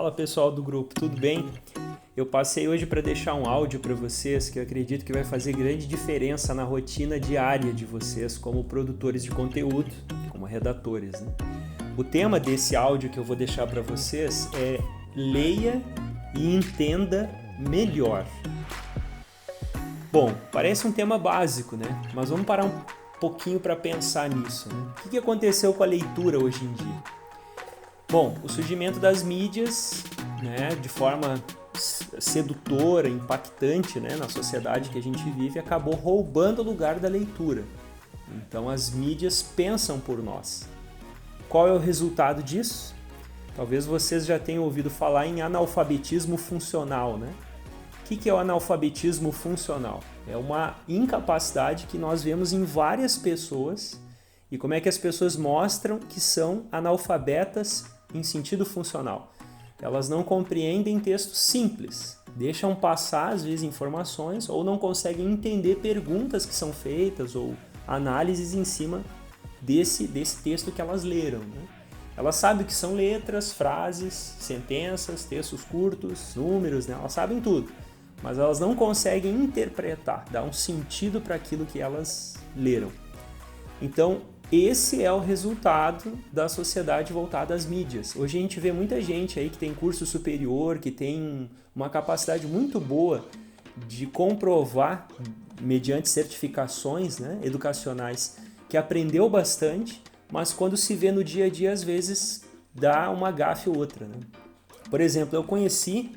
Fala pessoal do grupo, tudo bem? Eu passei hoje para deixar um áudio para vocês que eu acredito que vai fazer grande diferença na rotina diária de vocês como produtores de conteúdo, como redatores, né? O tema desse áudio que eu vou deixar para vocês é leia e entenda melhor. Bom, parece um tema básico, né? Mas vamos parar um pouquinho para pensar nisso, né? O que aconteceu com a leitura hoje em dia? Bom, o surgimento das mídias, né, de forma sedutora, impactante, né, na sociedade que a gente vive, acabou roubando o lugar da leitura. Então as mídias pensam por nós. Qual é o resultado disso? Talvez vocês já tenham ouvido falar em analfabetismo funcional, né? O que é o analfabetismo funcional? É uma incapacidade que nós vemos em várias pessoas. E como é que as pessoas mostram que são analfabetas em sentido funcional? Elas não compreendem textos simples, deixam passar às vezes informações ou não conseguem entender perguntas que são feitas ou análises em cima desse texto que elas leram, né? Elas sabem o que são letras, frases, sentenças, textos curtos, números, né? Elas sabem tudo, mas elas não conseguem interpretar, dar um sentido para aquilo que elas leram. Então, esse é o resultado da sociedade voltada às mídias. Hoje a gente vê muita gente aí que tem curso superior, que tem uma capacidade muito boa de comprovar, mediante certificações, né, educacionais, que aprendeu bastante, mas quando se vê no dia a dia, às vezes dá uma gafe ou outra, né? Por exemplo, eu conheci,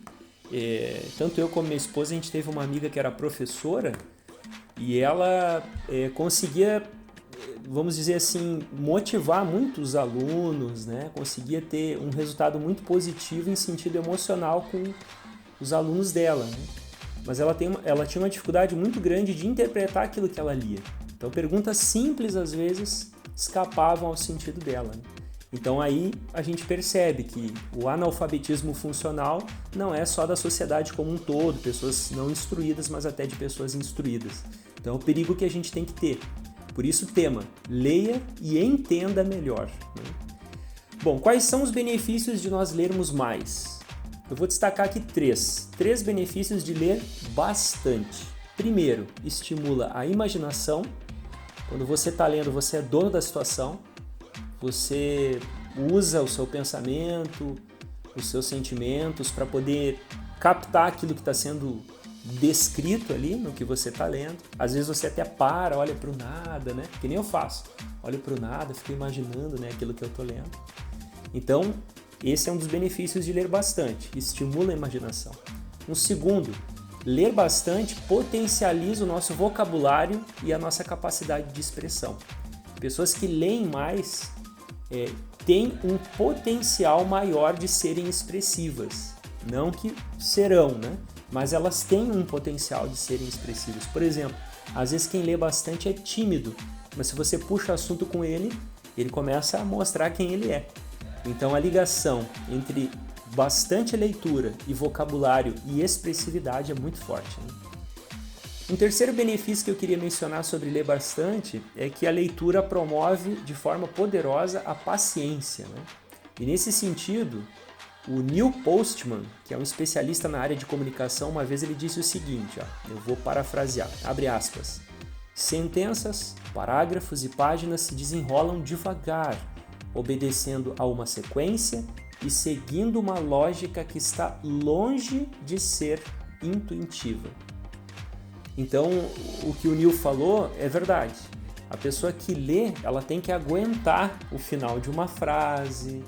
tanto eu como minha esposa, a gente teve uma amiga que era professora e ela conseguia, vamos dizer assim, motivar muito os alunos, né? Conseguia ter um resultado muito positivo em sentido emocional com os alunos dela, né? Mas ela tinha uma dificuldade muito grande de interpretar aquilo que ela lia. Então perguntas simples às vezes escapavam ao sentido dela, né? Então aí a gente percebe que o analfabetismo funcional não é só da sociedade como um todo, pessoas não instruídas, mas até de pessoas instruídas. Então é o perigo que a gente tem que ter. Por isso o tema, leia e entenda melhor, né? Bom, quais são os benefícios de nós lermos mais? Eu vou destacar aqui três benefícios de ler bastante. Primeiro, estimula a imaginação. Quando você está lendo, você é dono da situação, você usa o seu pensamento, os seus sentimentos para poder captar aquilo que está sendo descrito ali no que você está lendo. Às vezes você até para, olha para o nada, né? Que nem eu faço. Olho para o nada, fico imaginando, né, aquilo que eu estou lendo. Então, esse é um dos benefícios de ler bastante, estimula a imaginação. Um segundo, ler bastante potencializa o nosso vocabulário e a nossa capacidade de expressão. Pessoas que leem mais têm um potencial maior de serem expressivas. Não que serão, né? Mas elas têm um potencial de serem expressivas. Por exemplo, às vezes quem lê bastante é tímido, mas se você puxa assunto com ele, ele começa a mostrar quem ele é. Então a ligação entre bastante leitura e vocabulário e expressividade é muito forte, né? Um terceiro benefício que eu queria mencionar sobre ler bastante é que a leitura promove de forma poderosa a paciência, né? E nesse sentido, o Neil Postman, que é um especialista na área de comunicação, uma vez ele disse o seguinte, eu vou parafrasear, abre aspas, sentenças, parágrafos e páginas se desenrolam devagar, obedecendo a uma sequência e seguindo uma lógica que está longe de ser intuitiva. Então, o que o Neil falou é verdade. A pessoa que lê, ela tem que aguentar o final de uma frase,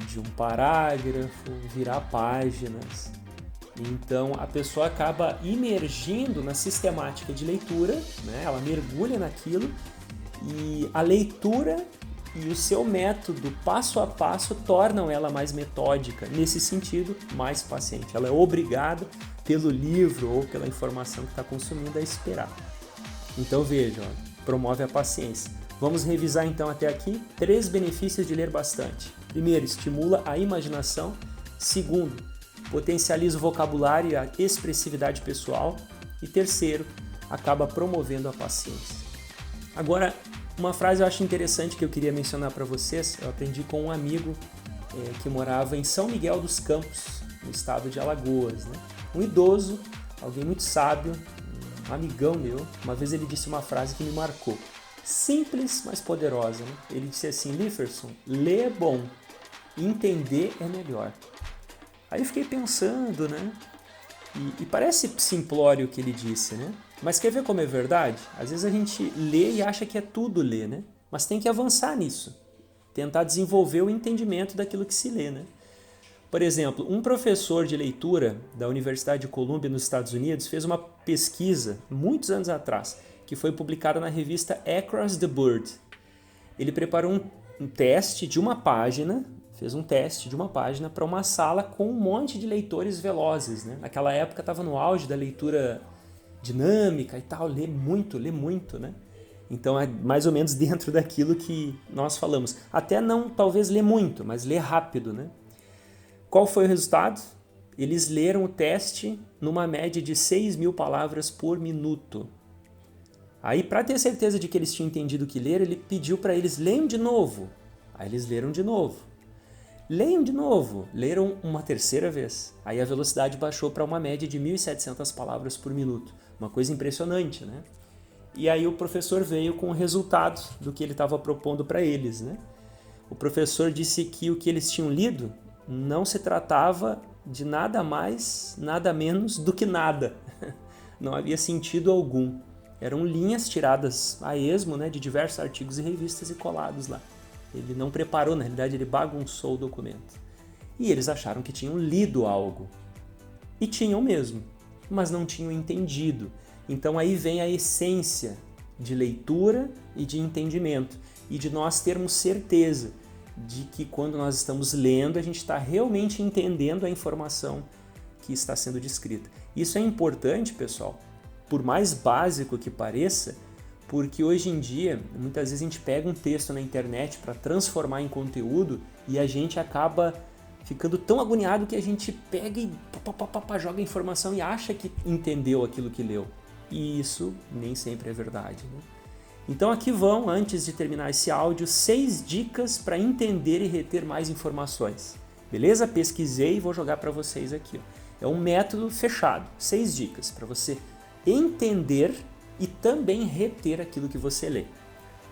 de um parágrafo, virar páginas. Então, a pessoa acaba imergindo na sistemática de leitura, né? Ela mergulha naquilo e a leitura e o seu método passo a passo tornam ela mais metódica, nesse sentido, mais paciente. Ela é obrigada pelo livro ou pela informação que está consumindo a esperar. Então veja, promove a paciência. Vamos revisar então até aqui 3 benefícios de ler bastante. Primeiro, estimula a imaginação. Segundo, potencializa o vocabulário e a expressividade pessoal. E terceiro, acaba promovendo a paciência. Agora, uma frase eu acho interessante que eu queria mencionar para vocês, eu aprendi com um amigo que morava em São Miguel dos Campos, no estado de Alagoas, né? Um idoso, alguém muito sábio, um amigão meu, uma vez ele disse uma frase que me marcou. Simples, mas poderosa, né? Ele disse assim: Lifferson, ler é bom, entender é melhor. Aí eu fiquei pensando, né? E parece simplório o que ele disse, né? Mas quer ver como é verdade? Às vezes a gente lê e acha que é tudo ler, né? Mas tem que avançar nisso. Tentar desenvolver o entendimento daquilo que se lê, né? Por exemplo, um professor de leitura da Universidade de Columbia, nos Estados Unidos, fez uma pesquisa, muitos anos atrás, que foi publicada na revista Across the Board. Ele preparou um teste de uma página, fez um teste de uma página para uma sala com um monte de leitores velozes, né? Naquela época estava no auge da leitura dinâmica e tal, lê muito, né? Então é mais ou menos dentro daquilo que nós falamos. Até não, talvez, ler muito, mas ler rápido, né? Qual foi o resultado? Eles leram o teste numa média de 6.000 palavras por minuto. Aí, para ter certeza de que eles tinham entendido o que ler, ele pediu para eles leiam de novo. Aí eles leram de novo. Leiam de novo. Leram uma terceira vez. Aí a velocidade baixou para uma média de 1.700 palavras por minuto. Uma coisa impressionante, né? E aí o professor veio com o resultado do que ele estava propondo para eles, né? O professor disse que o que eles tinham lido não se tratava de nada mais, nada menos do que nada. Não havia sentido algum. Eram linhas tiradas a esmo, né, de diversos artigos e revistas e colados lá. Ele não preparou, na realidade ele bagunçou o documento. E eles acharam que tinham lido algo. E tinham mesmo, mas não tinham entendido. Então aí vem a essência de leitura e de entendimento. E de nós termos certeza de que quando nós estamos lendo, a gente está realmente entendendo a informação que está sendo descrita. Isso é importante, pessoal, por mais básico que pareça, porque hoje em dia, muitas vezes a gente pega um texto na internet para transformar em conteúdo e a gente acaba ficando tão agoniado que a gente pega e joga a informação e acha que entendeu aquilo que leu. E isso nem sempre é verdade, né? Então aqui vão, antes de terminar esse áudio, 6 dicas para entender e reter mais informações. Beleza? Pesquisei e vou jogar para vocês aqui. É um método fechado, 6 dicas para você entender e também reter aquilo que você lê.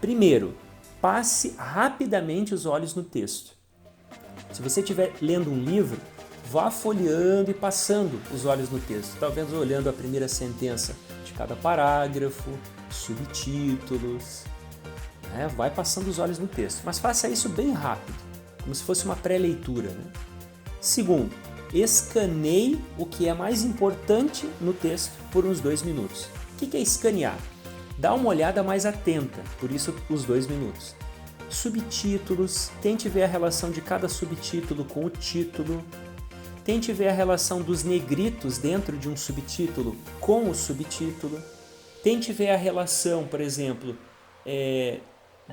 Primeiro, passe rapidamente os olhos no texto. Se você estiver lendo um livro, vá folheando e passando os olhos no texto, talvez olhando a primeira sentença de cada parágrafo, subtítulos, né? Vai passando os olhos no texto, mas faça isso bem rápido, como se fosse uma pré-leitura, né? Segundo, escaneie o que é mais importante no texto por uns 2 minutos. O que é escanear? Dá uma olhada mais atenta, por isso os 2 minutos. Subtítulos, tente ver a relação de cada subtítulo com o título. Tente ver a relação dos negritos dentro de um subtítulo com o subtítulo. Tente ver a relação, por exemplo,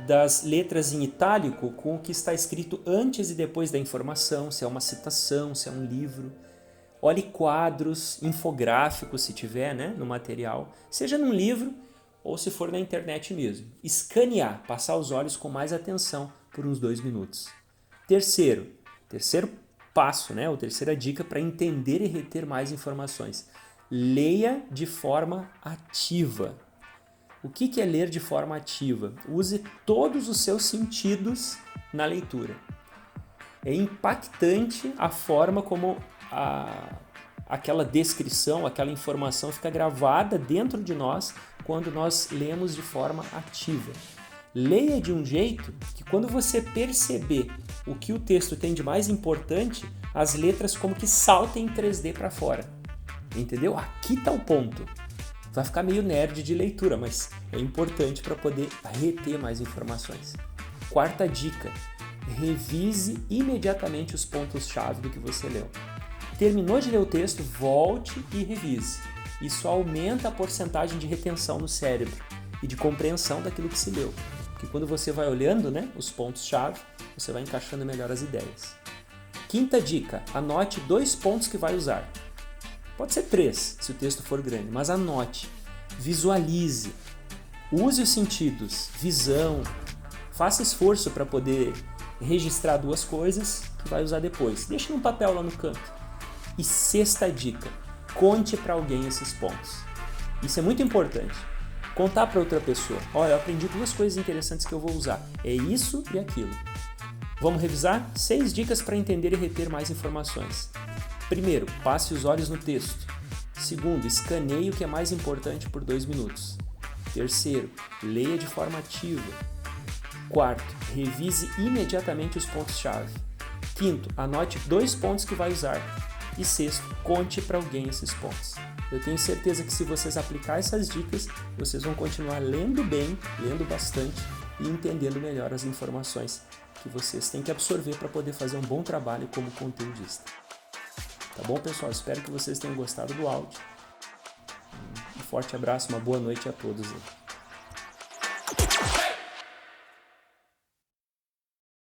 das letras em itálico com o que está escrito antes e depois da informação, se é uma citação, se é um livro. Olhe quadros, infográficos, se tiver, né, no material, seja num livro ou se for na internet mesmo. Escanear, passar os olhos com mais atenção por uns 2 minutos. Terceiro passo, né, ou terceira dica para entender e reter mais informações. Leia de forma ativa. O que é ler de forma ativa? Use todos os seus sentidos na leitura. É impactante a forma como aquela descrição, aquela informação fica gravada dentro de nós quando nós lemos de forma ativa. Leia de um jeito que quando você perceber o que o texto tem de mais importante, as letras como que saltem em 3D para fora. Entendeu? Aqui está o ponto. Vai ficar meio nerd de leitura, mas é importante para poder reter mais informações. Quarta dica, revise imediatamente os pontos-chave do que você leu. Terminou de ler o texto, volte e revise. Isso aumenta a porcentagem de retenção no cérebro e de compreensão daquilo que se leu. Porque quando você vai olhando, né, os pontos-chave, você vai encaixando melhor as ideias. Quinta dica, anote 2 pontos que vai usar. Pode ser 3, se o texto for grande, mas anote, visualize, use os sentidos, visão, faça esforço para poder registrar 2 coisas que vai usar depois. Deixa num papel lá no canto. E 6ª dica, conte para alguém esses pontos. Isso é muito importante. Contar para outra pessoa. Olha, eu aprendi 2 coisas interessantes que eu vou usar. É isso e aquilo. Vamos revisar? 6 dicas para entender e reter mais informações. Primeiro, passe os olhos no texto. Segundo, escaneie o que é mais importante por 2 minutos. Terceiro, leia de forma ativa. Quarto, revise imediatamente os pontos-chave. Quinto, anote 2 pontos que vai usar. E sexto, conte para alguém esses pontos. Eu tenho certeza que se vocês aplicar essas dicas, vocês vão continuar lendo bem, lendo bastante e entendendo melhor as informações que vocês têm que absorver para poder fazer um bom trabalho como conteudista. Tá bom, pessoal? Espero que vocês tenham gostado do áudio. Um forte abraço, uma boa noite a todos aí.